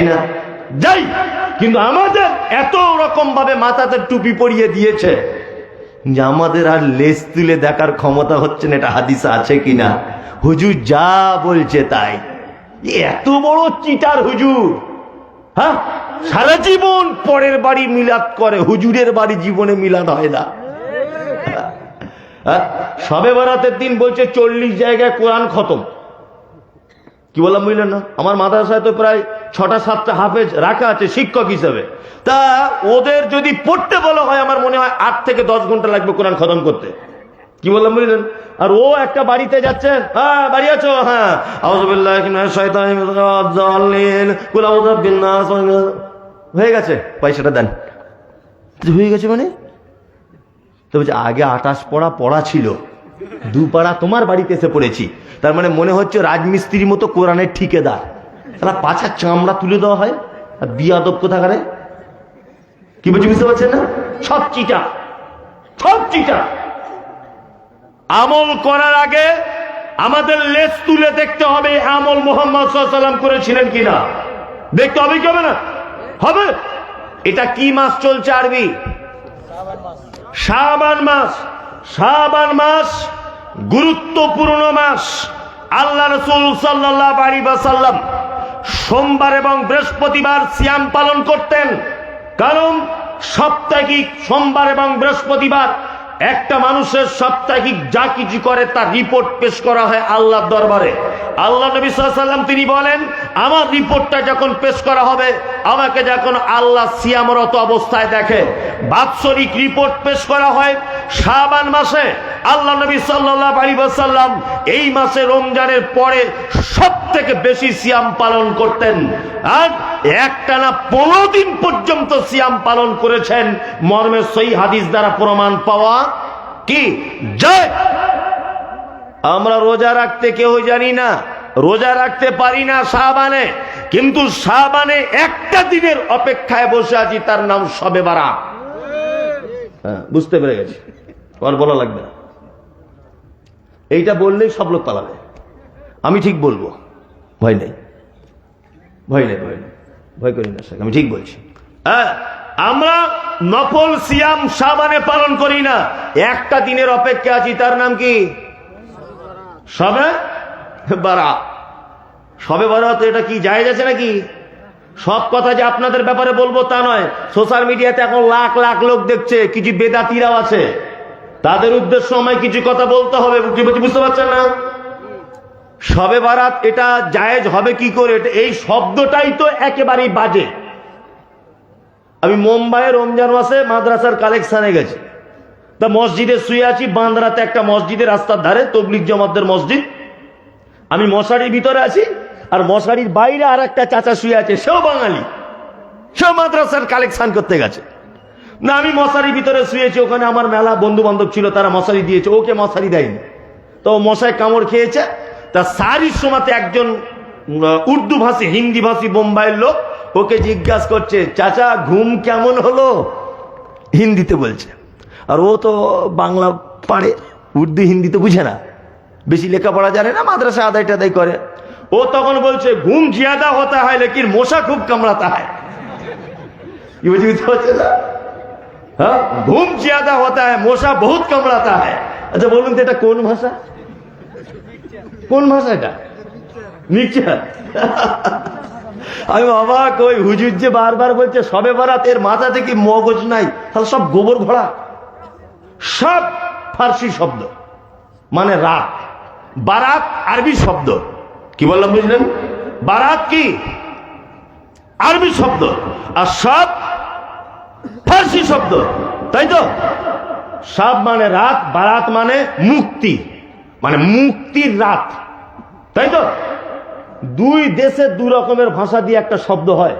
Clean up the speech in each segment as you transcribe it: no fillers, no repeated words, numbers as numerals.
না যাই, কিন্তু আমাদের এত রকম ভাবে মাথাতে টুপি পরিয়ে দিয়েছে যে আমাদের আর লেজ তুলে দেখার ক্ষমতা হচ্ছে না এটা হাদিসে আছে কিনা। হুজুর যা বলছে তাই। এত বড় চিটার হুজুর, হ্যাঁ, সারা জীবন পরের বাড়ি মিলাদ করে, হুজুরের বাড়ি জীবনে মিলাদ হয় না। শবে বরাতের দিন বলছে 40 জায়গায় কোরআন খতম। কি বললাম বুঝলেন না? আমার মাদ্রাসায় তো প্রায় 6-7টা হাফেজ রাখা আছে শিক্ষক হিসেবে। তা ওদের যদি পড়তে বলা হয় আমার মনে হয় 8 থেকে 10 ঘন্টা লাগবে কোরআন খতম করতে। কি বললাম বুঝলেন? আর ও একটা বাড়িতে যাচ্ছে, হ্যাঁ বাড়ি আছো, হ্যাঁ হয়ে গেছে, পয়সাটা দেন। হয়ে গেছে মানে তো বলছে আগে 28 পড়া ছিল, 2 পাড়া তোমার বাড়িতে এসে পড়েছি। তার মানে মনে হচ্ছে রাজমিস্ত্রির মতো কোরআনের ঠিকাদার। তারা পাছার চামড়া তুলে দেওয়া হয়। আর বিয়াদব কোথাকারে, কি বলছি বুঝতে পারছেন না? সব চিটা, সব চিটা। আমল করার আগে আমাদের লেজ তুলে দেখতে হবে আমল মুহাম্মদ সাল্লাল্লাহু আলাইহি ওয়াসাল্লাম করেছিলেন কিনা। দেখতে হবে কি হবে না? হবে। এটা কি মাস চলছে আরবি? শাবান মাস। শাবান মাস গুরুত্বপূর্ণ মাস। আল্লাহ রাসূল সাল্লাল্লাহু আলাইহি ওয়াসাল্লাম সোমবার এবং বৃহস্পতিবার সিয়াম পালন করতেন। কারণ সাপ্তাহিক সোমবার এবং বৃহস্পতিবার একটা মানুষের সাপ্তাহিক যা কিছু করে তার রিপোর্ট পেশ করা হয় আল্লাহর দরবারে। আল্লাহ নবী সাল্লাল্লাহু আলাইহি ওয়াসাল্লাম তিনি বলেন, আমার রিপোর্টটা যখন পেশ করা হবে, আমাকে যখন আল্লাহ সিয়ামরত অবস্থায় দেখে, বাৎসরিক রিপোর্ট পেশ করা হয় শাবান মাসে। আল্লাহ নবী সাল্লাল্লাহু আলাইহি ওয়াসাল্লাম এই মাসে রমজানের পরে সবথেকে বেশি সিয়াম পালন করতেন। আর একটানা 15 দিন পর্যন্ত সিয়াম পালন করেছেন, মর্মে সহিহ হাদিস দ্বারা প্রমাণ পাওয়া কি যায়। আমরা রোজা রাখতে কেউ জানি না, রোজা রাখতে পারি না শাবানে, কিন্তু শাবানে একটা দিনের অপেক্ষায় বসে আছি, তার নাম শবে বারাত। হ্যাঁ, বুঝতে পেরে গেছি, আর বলা লাগবে না। এইটা বললেই সব লোক পালাবে। আমি ঠিক বলবো, ভয় নেই, ভয় নেই, ভয় নেই, ভয় করি না, আমি ঠিক বলছি। হ্যাঁ, আমরা নফল সিয়াম শাবানে পালন করি না, একটা দিনের অপেক্ষা আছি, তার নাম কি? শবে বারাত। শবে বারাত এটা কি জায়েজ আছে নাকি? সব কথা যে আপনাদের ব্যাপারে বলবো তা নয়। সোশ্যাল মিডিয়াতে এখন লাখ লাখ লোক দেখছে, কিছু বেদাতিরাও আছে, তাদের উদ্দেশ্য আমায় কিছু কথা বলতে হবে। বুঝতে পারছেন না? শবে বারাত এটা জায়েজ হবে কি করে? এই শব্দটাই তো একেবারেই বাজে। আমি মুম্বাইয়ে রমজান মাসে মাদ্রাসার কালেকশনে গেছি, তা মসজিদে শুয়ে আছি, বান্দ্রাতে একটা মসজিদের রাস্তার ধারে, তবলিগ জামাতদের মসজিদ। আমি মশারির ভিতরে আছি, আর মশারির বাইরে আর একটা চাচা শুয়ে আছে, সেও বাঙালি, সেও মাদ্রাসার কালেকশন করতে গেছে। না, আমি মশারির ভিতরে শুয়েছি, ওখানে আমার মেলা বন্ধু বান্ধব ছিল, তারা মশারি দিয়েছে, ওকে মশারি দেয়নি, তো মশায় কামড় খেয়েছে। তা সারির সময়তে একজন উর্দু ভাষী, হিন্দি ভাষী বোম্বাইয়ের লোক ওকে জিজ্ঞাসা করছে, চাচা ঘুম কেমন হলো? হিন্দিতে বলছে, আর ও তো বাংলা পারে, উর্দু হিন্দি তো বুঝে না, বেশি লেখাপড়া জানে না, মাদ্রাসা আদায় টাদাই করে। ও তখন বলছে, ঘুম জিয়াদা হতা হয় লেকিন মশা খুব কামড়াতা হয়। কি বুঝতে পারছে না? হ্যাঁ, ঘুম জিয়াদা হতা হয়, মশা বহুত কামড়াতা হয়। আচ্ছা বলুন তো এটা কোন ভাষা? কোন ভাষা এটা? মিক্সচার। আমি অবাক, ওই হুজুর যে বারবার বলছে শবে বারাত, এর মাথাতে কি মগজ নাই? তাহলে সব গোবর ঘোড়া, সব ফার্সি শব্দ, মানে রাত। বারাত আরবি শব্দ। কি বললাম বুঝলেন? বারাত কি আরবি শব্দ, আর সব ফার্সি শব্দ, তাই তো? সব মানে রাত, বারাত মানে মুক্তি, মানে মুক্তির রাত, তাই তো? দুই দেশে দু রকমের ভাষা দিয়ে একটা শব্দ হয়।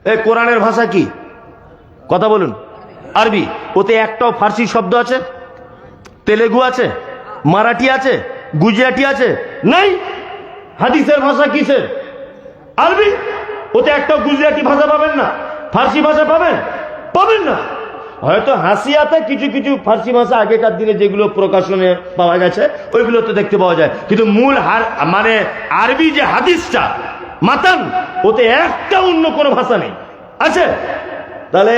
এই কোরআনের ভাষা কি? কথা বলুন। আরবি। ওতে একটাও ফার্সি শব্দ আছে? তেলেগু আছে? মারাঠি আছে? গুজরাটি আছে? নাই। হাদিসের ভাষা কিসের? আরবি। ওতে একটাও গুজরাটি ভাষা পাবেন না, ফার্সি ভাষা পাবেন? পাবেন না। হয়তো হাসিয়াতে কিছু কিছু ফার্সি ভাষা আগেকার দিনে যেগুলো প্রকাশনে পাওয়া গেছে ওইগুলো তো দেখতে পাওয়া যায়, কিন্তু মূল মানে আরবি যে হাদিসটা, মাতান, ওতে একটা অন্য কোনো ভাষা নেই। আছে তাহলে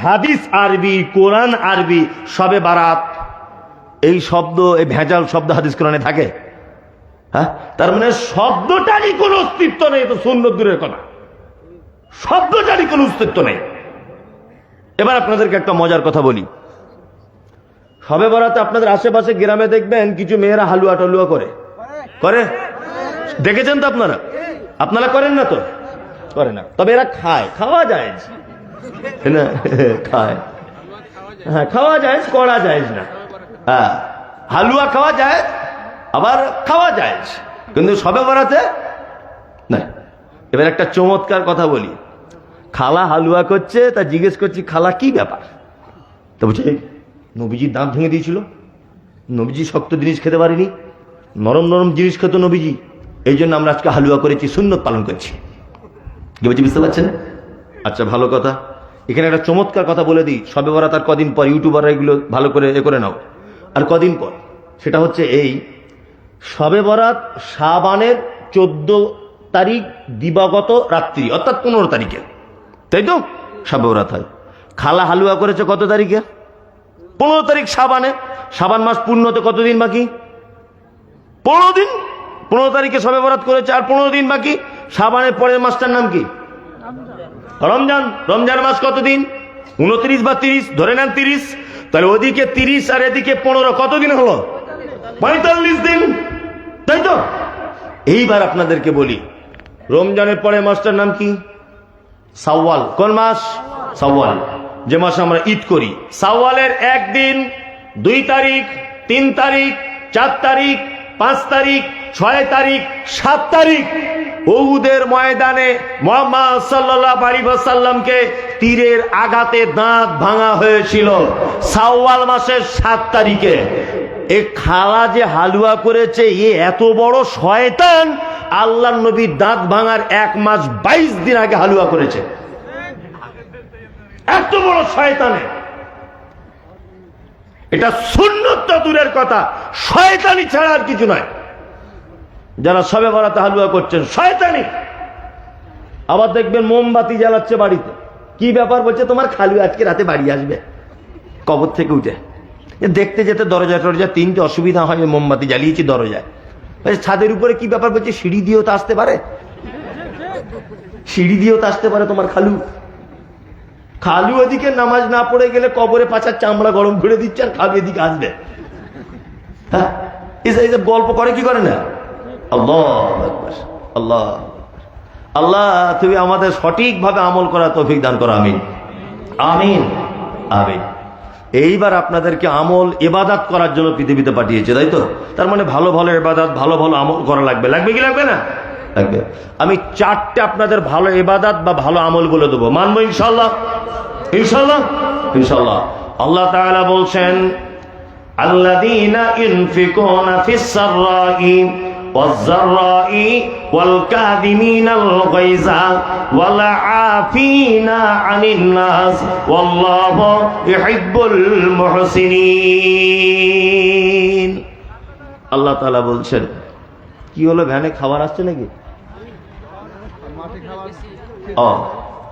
হাদিস আরবি, কোরআন আরবি, শবে বারাত এই শব্দ, এই ভেজাল শব্দ হাদিস কোরআনে থাকে? হ্যাঁ, তার মানে শব্দটারই কোনো অস্তিত্ব নেই। তো সুন্নত দূরের কথা, শব্দটারই কোনো অস্তিত্ব নেই। এবার আপনাদেরকে একটা মজার কথা বলি। শবে বরাতে আপনাদের আশেপাশে গ্রামে দেখবেন কিছু মেয়েরা হালুয়া টালুয়া করে, দেখেছেন তো আপনারা? আপনারা করেন না তো? করে না, তবে এরা খায়, খাওয়া যায় না, খায়, হ্যাঁ খাওয়া যায়, করা যায় না। হ্যাঁ, হালুয়া খাওয়া যায়, আবার খাওয়া যায়, কিন্তু শবে বরাতে না। এবার একটা চমৎকার কথা বলি। খালা হালুয়া করছে, তা জিজ্ঞেস করছি, খালা কি ব্যাপার? তো বলছে নবীজির দাঁত ভেঙে দিয়েছিল, নবীজি শক্ত জিনিস খেতে পারিনি, নরম নরম জিনিস খেত নবীজি, এই জন্য আমরা আজকে হালুয়া করেছি, সুন্নত পালন করছি। কি বলছি বুঝতে পারছেন? আচ্ছা ভালো কথা। এখানে একটা চমৎকার কথা বলে দিই। শবে বরাত আর কদিন পর, ইউটিউবাররা এগুলো ভালো করে করে নাও, আর কদিন পর, সেটা হচ্ছে এই শবে বরাত শাবানের 14 তারিখ দিবাগত রাত্রি, অর্থাৎ 15 তারিখে, তাই তো শবে বরাত হয়। খালা হালুয়া করেছে কত তারিখে? 15 তারিখ শাবানে। শাবান মাস পূর্ণ হতে কতদিন বাকি? 15 দিন। 15 তারিখে শবে বরাত করেছে, আর 15 দিন বাকি। শাবানের পরের মাসটার নাম কি? রমজান। রমজান মাস কতদিন? 29 বা 30, ধরে নেন 30। তাহলে ওদিকে 30 আর এদিকে 15, কতদিন হলো? 45 দিন, তাই তো? এইবার আপনাদেরকে বলি, রমজানের পরে মাসটার নাম কি? শাওয়াল। কোন মাস? শাওয়াল, যে মাসে আমরা ঈদ করি। শাওয়ালের 1 দিন, 2 তারিখ, 3 তারিখ, 4 তারিখ, 5 তারিখ, 6 তারিখ, 7 তারিখ উহুদের ময়দানে মুহাম্মদ সাল্লাল্লাহু আলাইহি ওয়াসাল্লামকে তীরের আঘাতে দাঁত ভাঙা হয়েছিল শাওয়াল মাসের 7 তারিখে। এ খালা যে হালুয়া করেছে, এ এত বড় শয়তান, আল্লাহর নবীর দাঁত ভাঙার 1 মাস 22 দিন আগে হালুয়া করেছে। এত বড় শয়তানে, এটা সুন্নত দূরের কথা, শয়তানি ছাড়া আর কিছু নয়। যারা শবে বরাতে হালুয়া করছেন শয়তানি। আবার দেখবেন মোমবাতি জ্বালাচ্ছে বাড়িতে। কি ব্যাপার? বলছে তোমার খালু আজকে রাতে বাড়ি আসবে কবর থেকে উঠে। দেখতে যেতে দরজা 3টে অসুবিধা হয়, মোমবাতি জ্বালিয়েছি দরজায়। ছাদের উপরে কি ব্যাপার? বলছে সিঁড়ি দিয়েও তো আসতে পারে, সিঁড়ি দিয়েও তো আসতে পারে তোমার খালু। খালু এদিকে নামাজ না পড়ে গেলে কবরে পাছার চামড়া গরম করে দিচ্ছে, আর খালু এদিকে আসবে। হ্যাঁ, এই গল্প করে কি করে না? আল্লাহ আল্লাহ আল্লাহ, তুমি আমাদের সঠিকভাবে আমল করা তৌফিক দান করো, আমিন আমিন আমিন। এইবার আপনাদেরকে আমল ইবাদত করার জন্য পৃথিবীতে পাঠিয়েছে, তাই তো? তার মানে ভালো ভালো ইবাদত, ভালো ভালো আমল করা লাগবে। লাগবে কি লাগবে না? লাগবে। আমি 4টে আপনাদের ভালো ইবাদত বা ভালো আমল বলে দেবো, মানবো ইনশাআল্লাহ? ইনশাআল্লাহ ইনশাআল্লাহ। আল্লাহ তাআলা বলছেন, আল্লাযীনা ইউনফিকুনা ফিস সাররাই والضراء والكاظمين الغيظ والعافين عن الناس والله يحب المحسنين। আল্লাহ তাআলা বলছেন, কি হলো, ভ্যানে খাবার আসছে নাকি?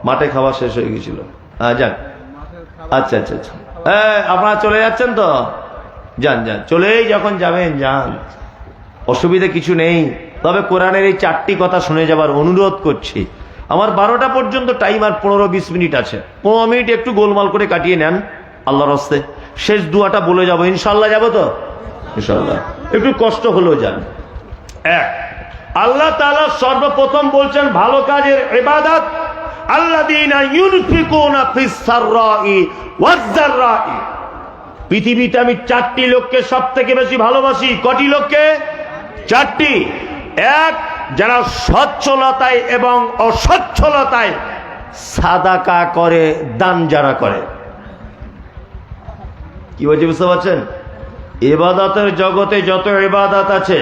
মাঠে খাবার শেষ হয়ে গেছিল। যান, আচ্ছা আচ্ছা আচ্ছা, আপনারা চলে যাচ্ছেন তো? যান যান, চলেই যখন যাবেন যান, অসুবিধা কিছু নেই। তবে কোরআনের এই 4টি কথা শুনে যাবার অনুরোধ করছি। আমার 12টা পর্যন্ত টাইম, আর 15-20 মিনিট আছে। 15 মিনিট একটু গোলমাল করে কাটিয়ে নেন আল্লাহর হস্তে। শেষ দুয়াটা বলে যাবো ইনশাল্লাহ। যাবো তো ইনশাল্লাহ? একটু কষ্ট হলেও যান। আল্লাহ তাআলা সর্বপ্রথম বলছেন ভালো কাজের ইবাদত, আল্লাযীনা ইউনফিকুনা ফিস সাররাই ওয়াজ যাররাই। পৃথিবীতে আমি 4টি লোককে সব থেকে বেশি ভালোবাসি। কটি লোককে? 4টি। 1, যারা সচ্ছলতায় এবং অসচ্ছলতায় সাদাকা করে, দান যারা করে। কি বলছি বুঝতে পারছেন? ইবাদতের জগতে যত ইবাদত আছে,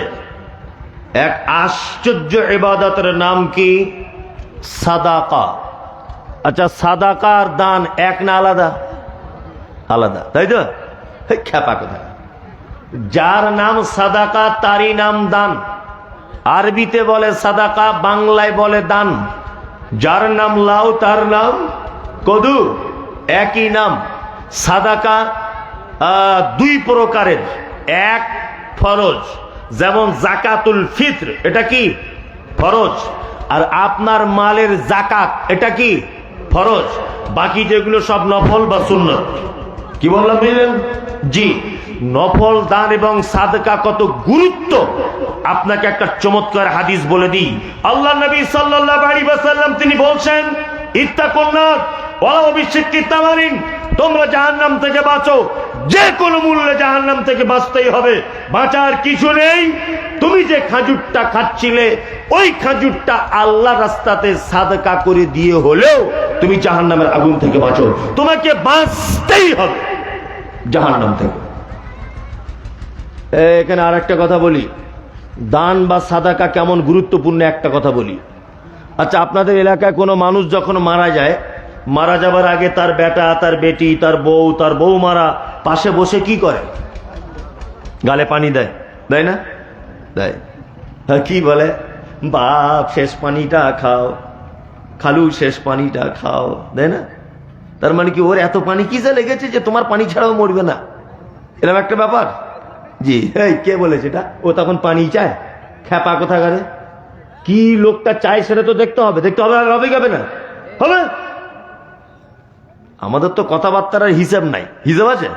এক আশ্চর্য ইবাদতের নাম কি? সাদাকা। আচ্ছা, সাদাকার দান এক না আলাদা? আলাদা, তাই তো? খেপা কথা। যার নাম সাদাকা তারই নাম দান। আরবিতে বলে সাদাকা, বাংলায় বলে দান। যার নাম লাউ তার নাম কদু, একই নাম। সাদাকা দুই প্রকারের, এক ফরজ, যেমন জাকাতুল ফিত্র, এটা কি ফরজ। আর আপনার মালের জাকাত, এটা কি ফরজ। বাকি যেগুলো সব নফল বা সুন্নত। কি বললাম বুঝলেন? জি, নফল দান এবং সাদকা কত গুরুত্ব আপনাকে একটা চমৎকার হাদিস বলে দিই। আল্লাহ নবী সাল্লাল্লাহু আলাইহি ওয়াসাল্লাম তিনি বলছেন, ইত্তাকুন নার ওয়ালাউ বিশিক্কি তামারিন, তোমরা জাহান্নাম থেকে বাঁচো, যে কোনো মূল্যে জাহান্নাম থেকে বাঁচতেই হবে, বাঁচার কিছু নেই। তুমি যে খাজুরটা খাচ্ছিলে ওই খাজুরটা আল্লাহ রাস্তাতে সাদকা করে দিয়ে হলেও তুমি জাহান্নামের আগুন থেকে বাঁচো, তোমাকে বাঁচতেই হবে জাহান্নাম থেকে। এখানে আর একটা কথা বলি, দান বা সাদাকা কেমন গুরুত্বপূর্ণ একটা কথা বলি। আচ্ছা, আপনাদের এলাকায় কোনো মানুষ যখন মারা যায়, মারা যাবার আগে তার বেটা, তার বেটি, তার বউ, তার বৌমারা পাশে বসে কি করে? গালে পানি দেয়, দেয় না? দেয়। হ্যাঁ, কি বলে? বাপ শেষ পানিটা খাও, খালু শেষ পানিটা খাও, দেয় না? তার মানে কি ওর এত পানি কি যা লেগেছে যে তোমার পানি ছাড়াও মরবে না, এরকম একটা ব্যাপার। জি, এই কে বলেছে এটা? ও তখন পানি চায়? খ্যাপা কোথাকারে। কি লোকটা চায় সেটা তো দেখতে হবে, দেখতে হবে, হবে যাবে না হবে। আমাদের তো কথাবার্তার হিসাব নাই, হিসাব আছে?